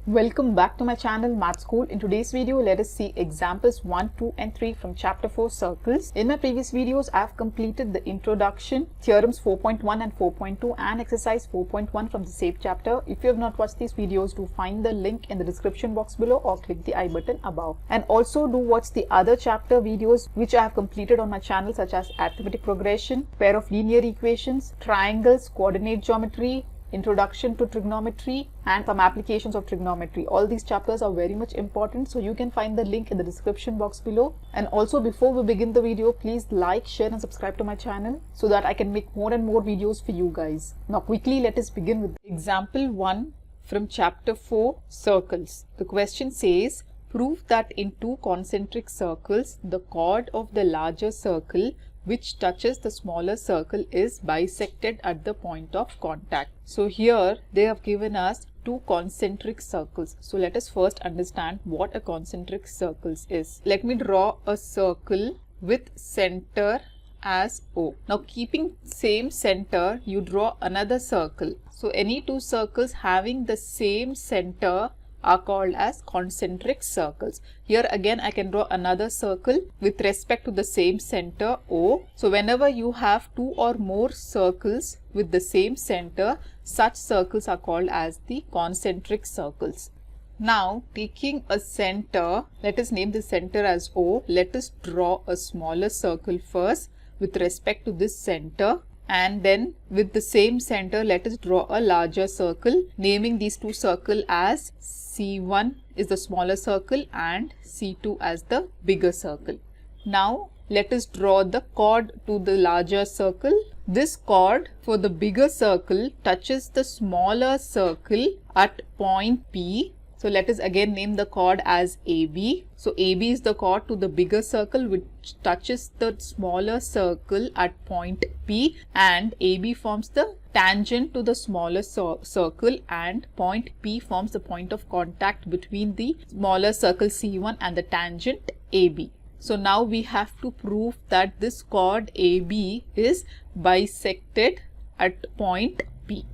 Welcome back to my channel Math School. In today's video, let us see examples 1, 2 and 3 from chapter 4 circles. In my previous videos, I have completed the introduction, theorems 4.1 and 4.2 and exercise 4.1 from the same chapter. If you have not watched these videos, do find the link in the description box below or click the I button above. And also do watch the other chapter videos which I have completed on my channel, such as arithmetic progression, pair of linear equations, triangles, coordinate geometry, introduction to trigonometry and some applications of trigonometry. All these chapters are very much important, so you can find the link in the description box below. And also, before we begin the video, please like, share and subscribe to my channel so that I can make more and more videos for you guys. Now quickly let us begin with example 1 from chapter 4 circles. The question says, prove that in two concentric circles the chord of the larger circle which touches the smaller circle is bisected at the point of contact. So here they have given us two concentric circles. So let us first understand what a concentric circle is. Let me draw a circle with center as O. Now keeping same center, you draw another circle. So any two circles having the same center are called as concentric circles. Here again I can draw another circle with respect to the same center O. So whenever you have two or more circles with the same center, such circles are called as the concentric circles. Now taking a center, let us name the center as O. Let us draw a smaller circle first with respect to this center. And then with the same center, let us draw a larger circle, naming these two circles as C1 is the smaller circle and C2 as the bigger circle. Now let us draw the chord to the larger circle. This chord for the bigger circle touches the smaller circle at point P. So let us again name the chord as AB. So AB is the chord to the bigger circle which touches the smaller circle at point P, and AB forms the tangent to the smaller circle, and point P forms the point of contact between the smaller circle C1 and the tangent AB. So now we have to prove that this chord AB is bisected at point P.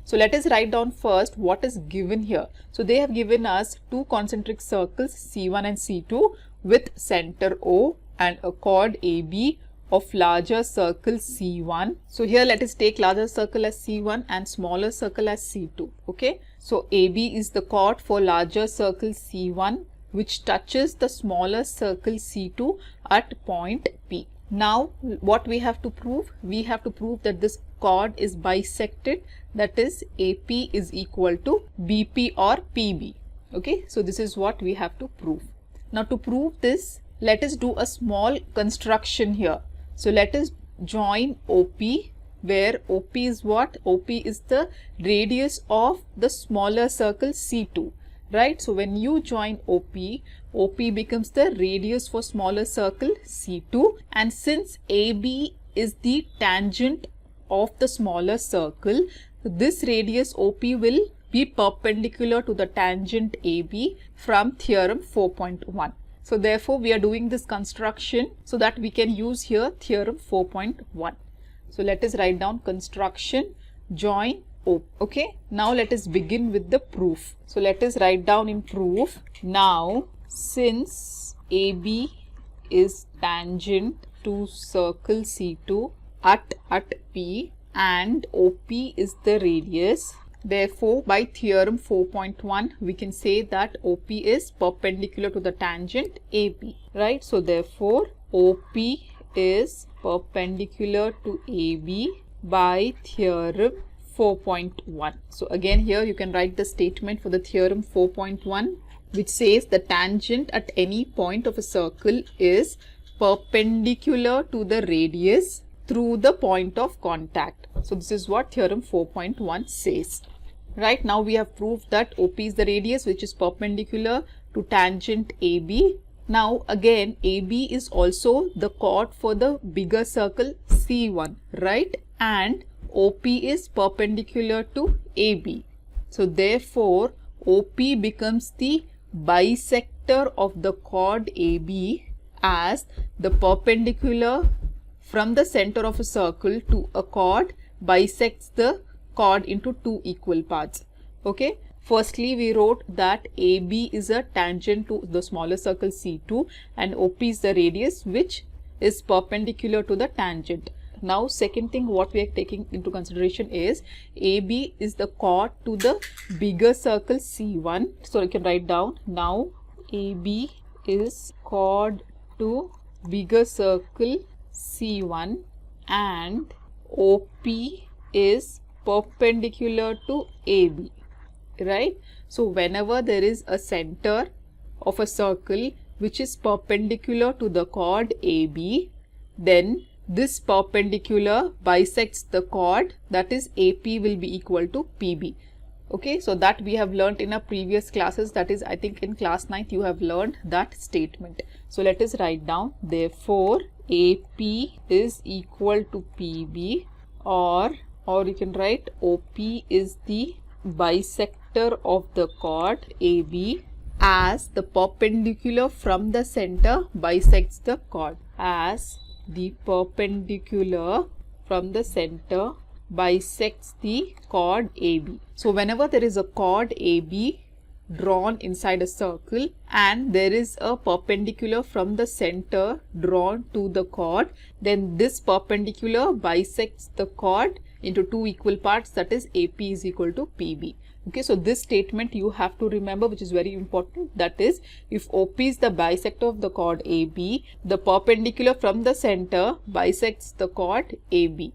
So let us write down first what is given here. So they have given us two concentric circles C1 and C2 with center O and a chord AB of larger circle C1. So here let us take larger circle as C1 and smaller circle as C2. Okay. So AB is the chord for larger circle C1 which touches the smaller circle C2 at point P. Now what we have to prove? We have to prove that this chord is bisected, that is AP is equal to BP or PB. Okay, so this is what we have to prove. Now to prove this, let us do a small construction here. So let us join OP, where OP is what? OP is the radius of the smaller circle C2. Right, so when you join OP, OP becomes the radius for smaller circle C2, and since AB is the tangent of the smaller circle, this radius OP will be perpendicular to the tangent AB from theorem 4.1. So therefore we are doing this construction so that we can use here theorem 4.1. So let us write down construction, join O. Okay, now let us begin with the proof. So let us write down in proof. Now since AB is tangent to circle C2 at P and OP is the radius, therefore by theorem 4.1 we can say that OP is perpendicular to the tangent AB, right? So therefore OP is perpendicular to AB by theorem 4.1. So again here you can write the statement for the theorem 4.1, which says the tangent at any point of a circle is perpendicular to the radius through the point of contact. So this is what theorem 4.1 says. Right, now we have proved that OP is the radius which is perpendicular to tangent AB. Now again AB is also the chord for the bigger circle C1, right? And OP is perpendicular to AB. So therefore OP becomes the bisector of the chord AB, as the perpendicular from the center of a circle to a chord bisects the chord into two equal parts. Okay, firstly we wrote that AB is a tangent to the smaller circle C2 and OP is the radius which is perpendicular to the tangent. Now second thing what we are taking into consideration is AB is the chord to the bigger circle C1. So you can write down now AB is chord to bigger circle C1 and OP is perpendicular to AB, right? So whenever there is a center of a circle which is perpendicular to the chord AB, then this perpendicular bisects the chord, that is AP will be equal to PB. Okay, so that we have learnt in our previous classes, that is I think in class 9th you have learned that statement. So let us write down, therefore AP is equal to PB, or you can write OP is the bisector of the chord AB as the perpendicular from the center bisects the chord, as the perpendicular from the center bisects the chord AB. So whenever there is a chord AB drawn inside a circle and there is a perpendicular from the center drawn to the chord, then this perpendicular bisects the chord into two equal parts, that is AP is equal to PB. Okay, so this statement you have to remember, which is very important, that is if OP is the bisector of the chord AB, the perpendicular from the center bisects the chord AB.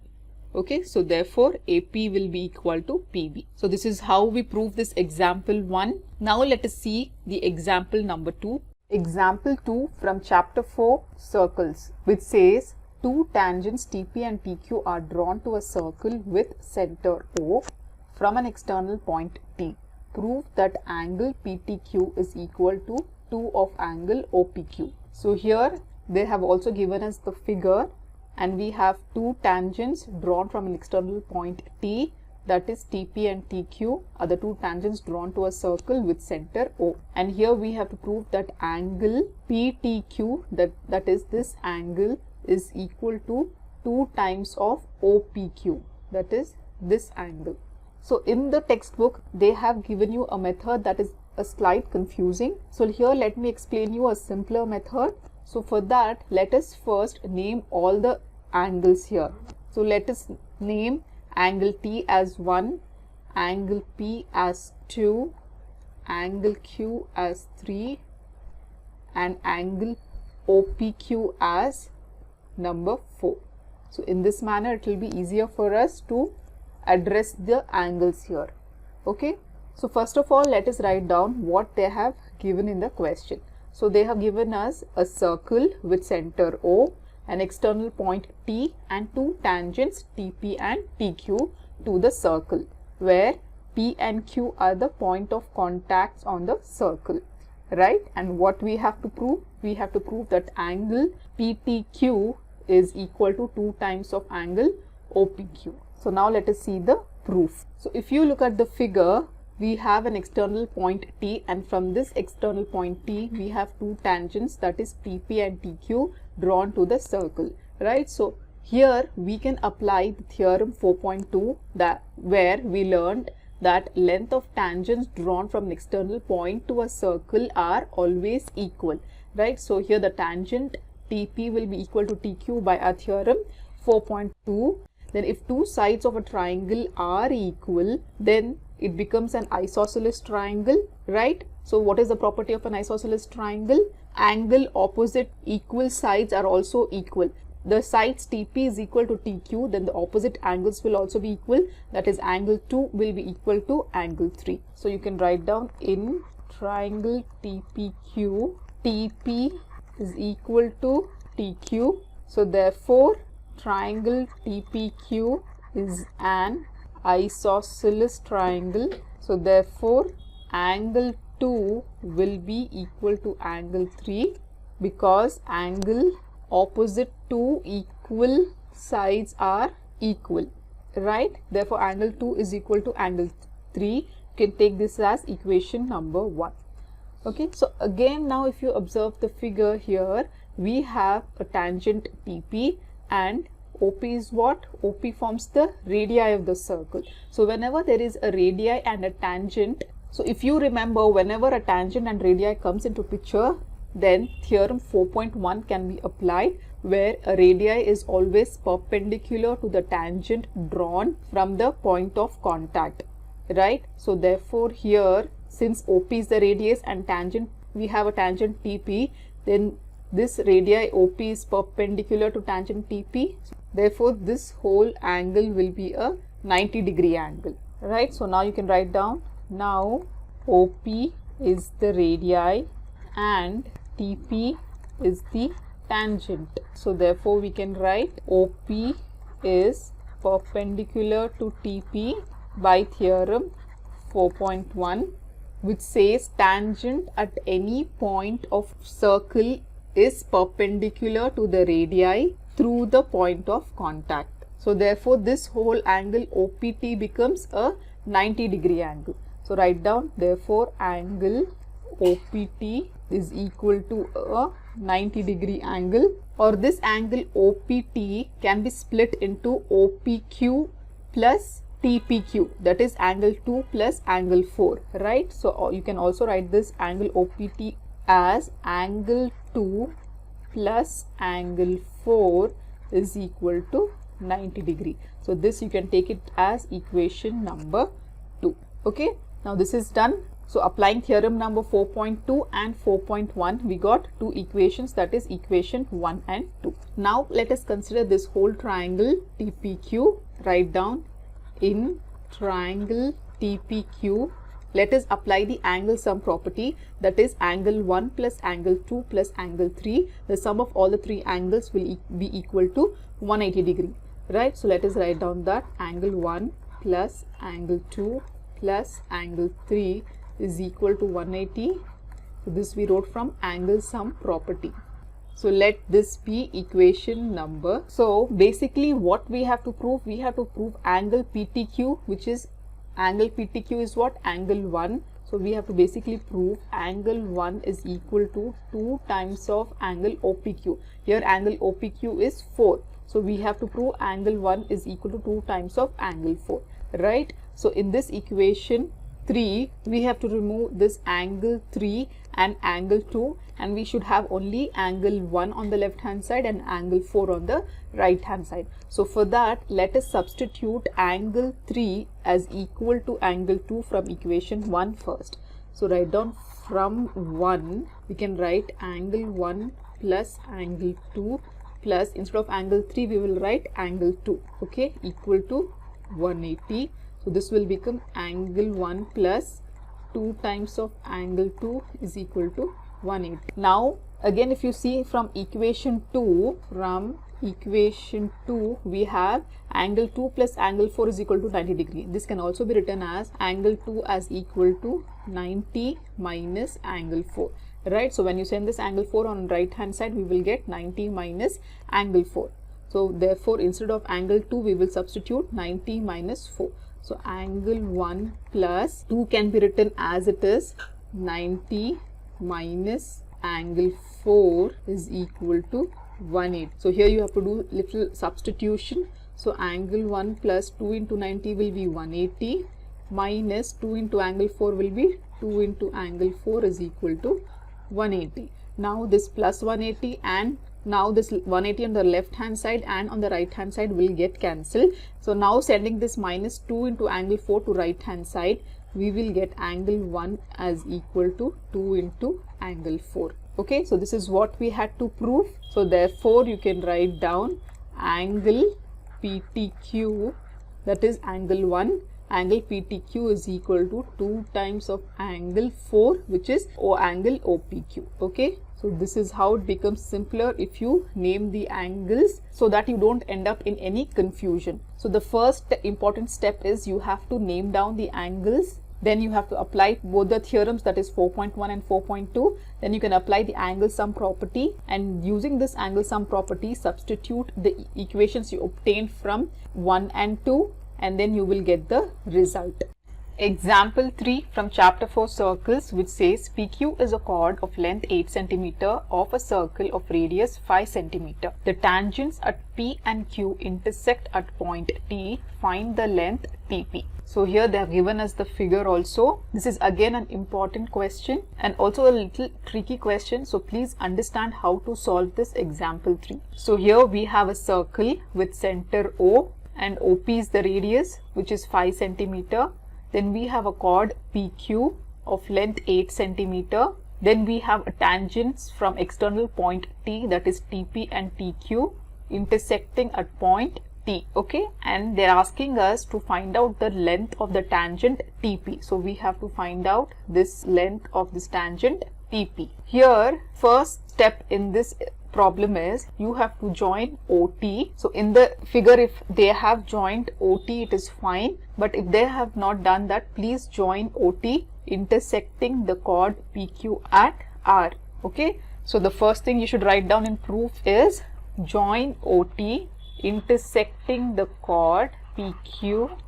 Okay, so therefore AP will be equal to PB. So this is how we prove this example 1. Now let us see the example number 2. Example 2 from chapter 4, circles, which says two tangents TP and TQ are drawn to a circle with center O from an external point T. Prove that angle PTQ is equal to 2 of angle OPQ. So here they have also given us the figure and we have two tangents drawn from an external point T, that is TP and TQ are the two tangents drawn to a circle with center O. And here we have to prove that angle PTQ, that is this angle, is equal to 2 times of OPQ, that is this angle. So in the textbook they have given you a method that is a slight confusing. So here let me explain you a simpler method. So for that let us first name all the angles here. So let us name angle T as 1, angle P as 2, angle Q as 3 and angle OPQ as number 4. So in this manner it will be easier for us to address the angles here. Okay, so first of all let us write down what they have given in the question. So they have given us a circle with center O, an external point T and two tangents TP and TQ to the circle, where P and Q are the point of contacts on the circle, right? And what we have to prove? We have to prove that angle PTQ is equal to 2 times of angle OPQ. So now let us see the proof. So if you look at the figure, we have an external point T and from this external point T we have two tangents, that is TP and TQ, drawn to the circle, right? So here we can apply the theorem 4.2 that where we learned that length of tangents drawn from an external point to a circle are always equal, right? So here the tangent TP will be equal to TQ by our theorem 4.2. Then if two sides of a triangle are equal, then it becomes an isosceles triangle, right? So what is the property of an isosceles triangle? Angle opposite equal sides are also equal. The sides TP is equal to TQ, then the opposite angles will also be equal, that is angle 2 will be equal to angle 3. So you can write down in triangle TPQ, TP is equal to TQ. So therefore triangle TPQ is an isosceles triangle. So therefore angle 2 will be equal to angle 3 because angle opposite two equal sides are equal, right? Therefore angle 2 is equal to angle 3. You can take this as equation number 1. Okay, so again now if you observe the figure here, we have a tangent TP and OP is what? OP forms the radii of the circle. So whenever there is a radii and a tangent, so if you remember, whenever a tangent and radii comes into picture, then theorem 4.1 can be applied, where a radii is always perpendicular to the tangent drawn from the point of contact, right? So therefore here, since OP is the radius and tangent, we have a tangent TP, then this radii OP is perpendicular to tangent TP. Therefore this whole angle will be a 90-degree angle, right? So now you can write down, now OP is the radii and TP is the tangent. So therefore we can write OP is perpendicular to TP by theorem 4.1, which says tangent at any point of circle is perpendicular to the radii through the point of contact. So therefore this whole angle OPT becomes a 90-degree angle. So write down, therefore angle OPT is equal to a 90-degree angle, or this angle OPT can be split into OPQ plus TPQ, that is angle 2 plus angle 4, right? So you can also write this angle OPT as angle 2 plus angle 4 is equal to 90 degree. So this you can take it as equation number 2. Okay, now this is done. So applying theorem number 4.2 and 4.1, we got two equations, that is equation 1 and 2. Now let us consider this whole triangle TPQ. Write down, in triangle TPQ, let us apply the angle sum property, that is angle 1 plus angle 2 plus angle 3. The sum of all the three angles will be equal to 180 degree, right? So let us write down that angle 1 plus angle 2 plus angle 3 is equal to 180. So this we wrote from angle sum property. So let this be equation number. So basically what we have to prove, we have to prove angle PTQ, which is angle PTQ is what? Angle 1. So we have to basically prove angle 1 is equal to 2 times of angle OPQ. Here angle OPQ is 4. So we have to prove angle 1 is equal to 2 times of angle 4, right? So in this equation 3, we have to remove this angle 3 and angle 2, and we should have only angle 1 on the left hand side and angle 4 on the right hand side. So for that, let us substitute angle 3 as equal to angle 2 from equation 1 first. So write down, from 1 we can write angle 1 plus angle 2 plus, instead of angle 3 we will write angle 2, okay, equal to 180. So this will become angle 1 plus 2 times of angle 2 is equal to 180. Now again, if you see from equation 2, we have angle 2 plus angle 4 is equal to 90 degree. This can also be written as angle 2 as equal to 90 minus angle 4, right? So when you send this angle 4 on right hand side, we will get 90 minus angle 4. So therefore instead of angle 2 we will substitute 90 minus 4. So angle 1 plus 2 can be written as it is 90 minus angle 4 is equal to 180. So here you have to do little substitution. So angle 1 plus 2 into 90 will be 180 minus 2 into angle 4 will be 2 into angle 4 is equal to 180. Now this plus 180 and now this 180 on the left hand side and on the right hand side will get cancelled. So now sending this minus 2 into angle 4 to right hand side, we will get angle 1 as equal to 2 into angle 4. Okay, so this is what we had to prove. So therefore you can write down angle PTQ, that is angle 1, angle PTQ is equal to 2 times of angle 4, which is angle OPQ. Okay, so this is how it becomes simpler if you name the angles, so that you don't end up in any confusion. So the first important step is you have to name down the angles. Then you have to apply both the theorems, that is 4.1 and 4.2. Then you can apply the angle sum property, and using this angle sum property, substitute the equations you obtained from 1 and 2, and then you will get the result. Example 3 from chapter 4 circles, which says PQ is a chord of length 8 cm of a circle of radius 5 cm. The tangents at P and Q intersect at point T. Find the length TP. So here they have given us the figure also. This is again an important question and also a little tricky question. So please understand how to solve this example 3. So here we have a circle with center O and OP is the radius, which is 5 cm. Then we have a chord PQ of length 8 cm. Then we have a tangents from external point T, that is TP and TQ, intersecting at point T. Okay, and they're asking us to find out the length of the tangent TP. So we have to find out this length of this tangent TP. Here, first step in this problem is you have to join OT. So in the figure, if they have joined OT, it is fine. But if they have not done that, please join OT intersecting the chord PQ at R. Okay. So the first thing you should write down in proof is join OT intersecting the chord PQ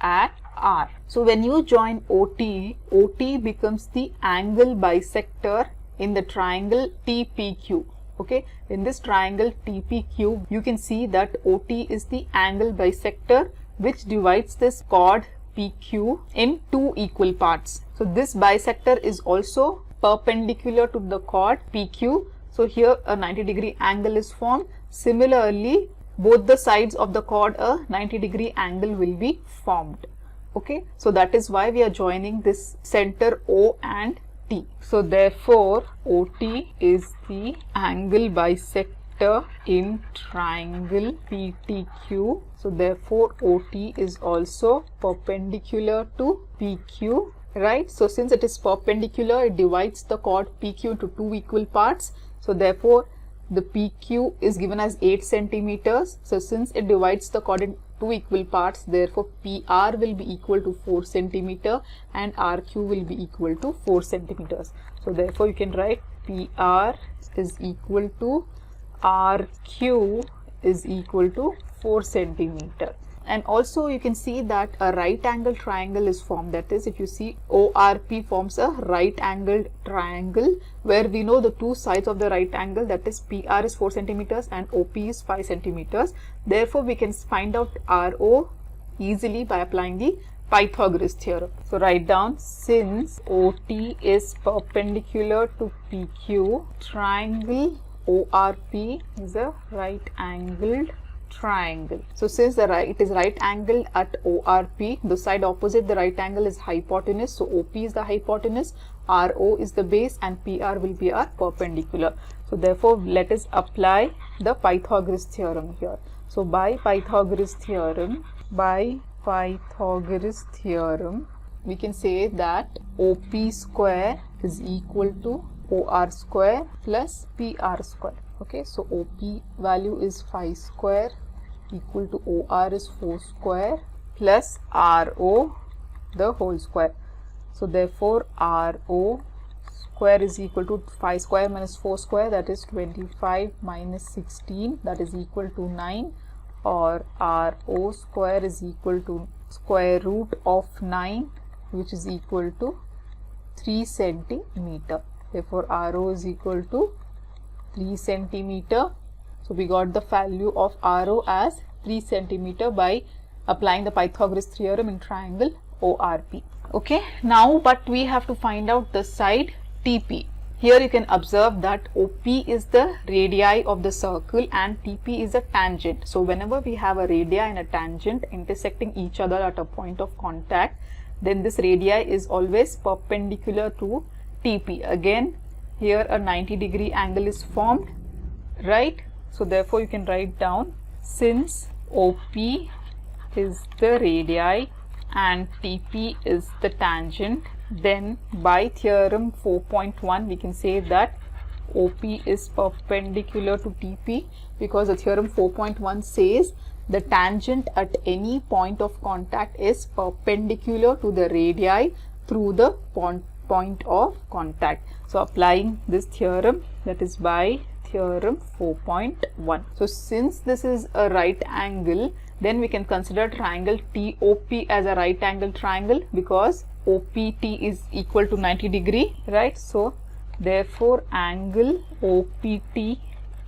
at R. So when you join OT, OT becomes the angle bisector in the triangle TPQ. Okay, in this triangle TPQ, you can see that OT is the angle bisector which divides this chord PQ in two equal parts. So this bisector is also perpendicular to the chord PQ. So here a 90-degree angle is formed. Similarly, both the sides of the chord a 90-degree angle will be formed. Okay, so that is why we are joining this center O and T. So therefore OT is the angle bisector in triangle PTQ. So therefore OT is also perpendicular to PQ, right? So since it is perpendicular, it divides the chord PQ into two equal parts. So therefore the PQ is given as 8 centimeters. So since it divides the chord in two equal parts, therefore PR will be equal to 4 centimeter and RQ will be equal to 4 centimeters. So therefore you can write PR is equal to RQ is equal to 4 centimeter. And also you can see that a right angle triangle is formed. That is, if you see ORP forms a right angled triangle where we know the two sides of the right angle, that is PR is 4 centimeters and OP is 5 centimeters. Therefore we can find out RO easily by applying the Pythagoras theorem. So write down, since OT is perpendicular to PQ, triangle ORP is a right angled triangle. So since it is right angled at ORP, the side opposite the right angle is hypotenuse. So OP is the hypotenuse, RO is the base, and PR will be our perpendicular. So therefore let us apply the Pythagoras theorem here. So by Pythagoras theorem, we can say that OP square is equal to OR square plus PR square. Okay, so OP value is 5 square equal to OR is 4 square plus RO the whole square. So therefore RO square is equal to 5 square minus 4 square, that is 25 minus 16, that is equal to 9, or RO square is equal to square root of 9, which is equal to 3 centimeter. Therefore RO is equal to 3 centimeter. So we got the value of RO as 3 centimeter by applying the Pythagoras theorem in triangle ORP. Okay, now but we have to find out the side TP. Here you can observe that OP is the radii of the circle and TP is a tangent. So whenever we have a radii and a tangent intersecting each other at a point of contact, then this radii is always perpendicular to TP. Again, here a 90-degree angle is formed, right? So therefore you can write down, since OP is the radii and TP is the tangent, then by theorem 4.1 we can say that OP is perpendicular to TP, because the theorem 4.1 says the tangent at any point of contact is perpendicular to the radii through the point of contact. So applying this theorem, that is by theorem 4.1. So since this is a right angle, then we can consider triangle TOP as a right angle triangle, because OPT is equal to 90 degree, right? So therefore angle OPT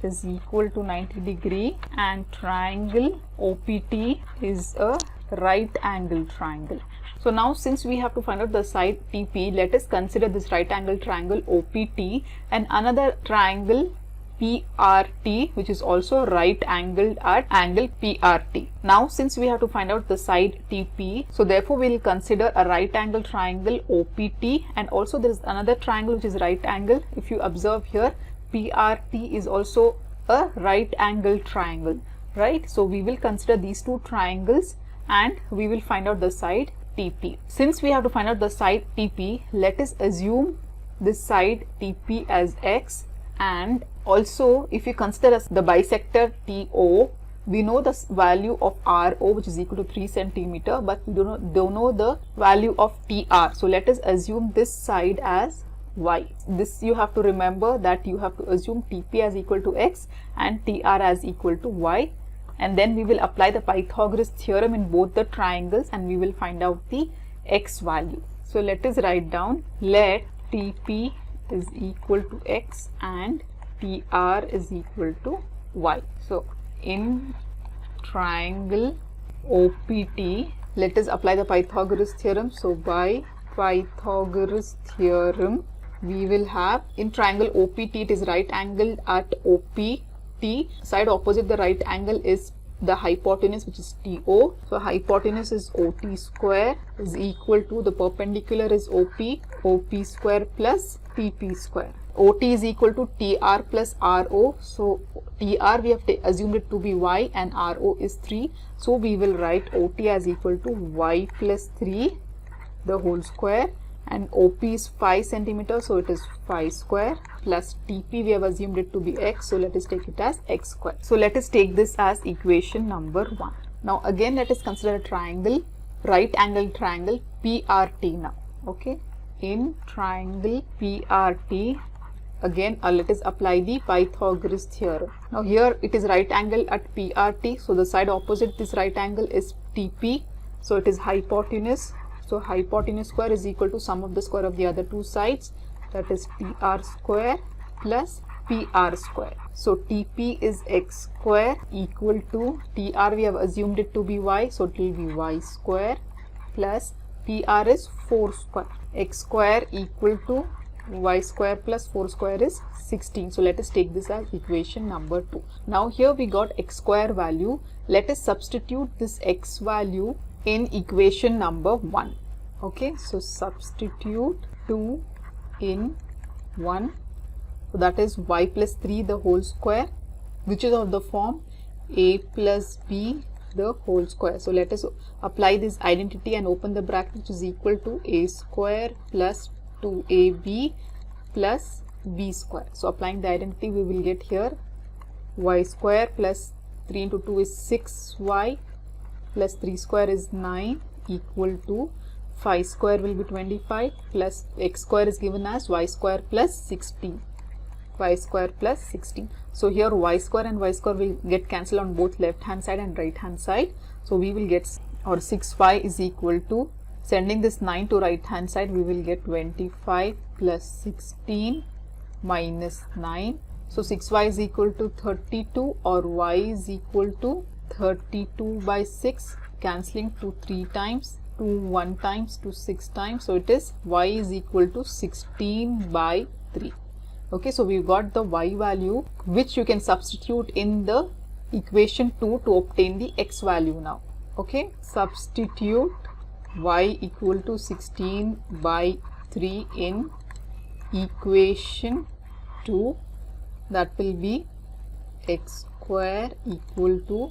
is equal to 90 degree and triangle OPT is a right angle triangle. So now since we have to find out the side TP, let us consider this right angle triangle OPT and another triangle PRT, which is also right angled at angle PRT. Now since we have to find out the side TP, so therefore we will consider a right angle triangle OPT, and also there is another triangle which is right angle. If you observe here, PRT is also a right angle triangle, right? So we will consider these two triangles and we will find out the side TP. Since we have to find out the side TP, let us assume this side TP as X, and also if you consider as the bisector TO, we know the value of RO, which is equal to 3 centimeter, but we don't know the value of TR. So let us assume this side as Y. This you have to remember that you have to assume TP as equal to X and TR as equal to Y, and then we will apply the Pythagoras theorem in both the triangles and we will find out the X value. So let us write down, let TP is equal to X and TR is equal to Y. So in triangle OPT, let us apply the Pythagoras theorem. So by Pythagoras theorem, we will have in triangle OPT, it is right angled at OPT. Side opposite the right angle is the hypotenuse, which is TO. So hypotenuse is OT square is equal to the perpendicular is OP square plus TP square. OT is equal to TR plus RO. So TR we have assumed it to be Y and RO is 3. So we will write OT as equal to Y plus 3 the whole square, and OP is 5 centimeters, so it is 5 square, plus TP we have assumed it to be X, so let us take it as X square. So let us take this as equation number 1. Now again let us consider a triangle, right angle triangle PRT now. Okay, in triangle PRT, again let us apply the Pythagoras theorem. Now here it is right angle at PRT, so the side opposite this right angle is TP, so it is hypotenuse. So hypotenuse square is equal to sum of the square of the other two sides, that is TR square plus PR square. So TP is X square equal to TR we have assumed it to be Y, so it will be Y square plus PR is 4 square. X square equal to Y square plus 4 square is 16. So let us take this as equation number 2. Now here we got X square value. Let us substitute this X value in equation number 1. Okay, so substitute 2 in 1, so that is Y plus 3 the whole square, which is of the form A plus B the whole square. So let us apply this identity and open the bracket, which is equal to A square plus 2AB plus B square. So applying the identity, we will get here Y square plus 3 into 2 is 6Y plus 3 square is 9 equal to 5 square will be 25 plus X square is given as Y square plus 16. Y square plus 16. So here Y square and Y square will get cancelled on both left hand side and right hand side. So we will get, or 6Y is equal to, sending this 9 to right hand side, we will get 25 plus 16 minus 9. So 6Y is equal to 32, or Y is equal to 32 by 6, cancelling 2 3 times, 2 1 times, 2 6 times. So it is Y is equal to 16 by 3. Okay, so we got the Y value, which you can substitute in the equation 2 to obtain the X value now. Okay, substitute Y equal to 16 by 3 in equation 2. That will be X square equal to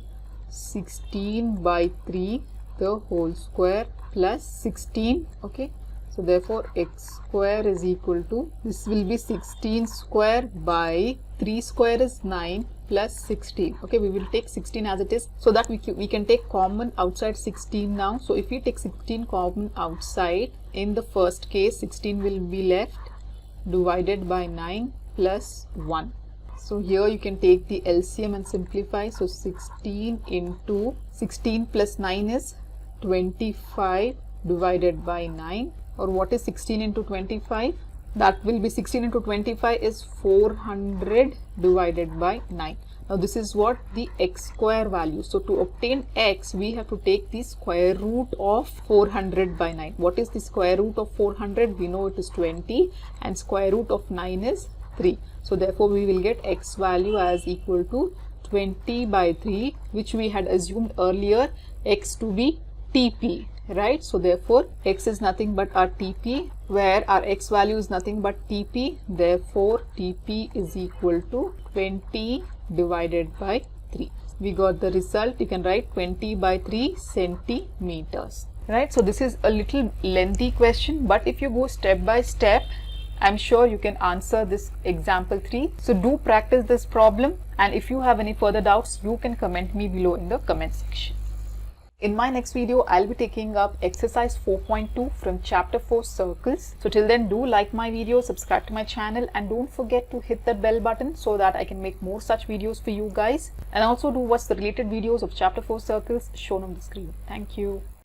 16 by 3 the whole square plus 16. Okay, so therefore X square is equal to, this will be 16 square by 3 square is 9 plus 16. Okay, we will take 16 as it is, so that we can take common outside 16 now. So if we take 16 common outside, in the first case 16 will be left, divided by 9 plus 1. So here you can take the LCM and simplify. So 16 into 16 plus 9 is 25 divided by 9 or what is 16 into 25? That will be 16 into 25 is 400 divided by 9. Now this is what the x square value. So to obtain x, we have to take the square root of 400 by 9. What is the square root of 400? We know it is 20 and square root of 9 is 3. So therefore we will get x value as equal to 20 by 3, which we had assumed earlier x to be TP, right? So therefore x is nothing but our TP, where our x value is nothing but TP. Therefore TP is equal to 20 divided by 3. We got the result. You can write 20 by 3 centimeters, right? So this is a little lengthy question, but if you go step by step, I'm sure you can answer this example 3. So do practice this problem, and if you have any further doubts, you can comment me below in the comment section. In my next video, I'll be taking up exercise 4.2 from chapter 4 circles. So till then, do like my video, subscribe to my channel, and don't forget to hit that bell button so that I can make more such videos for you guys. And also do watch the related videos of chapter 4 circles shown on the screen. Thank you.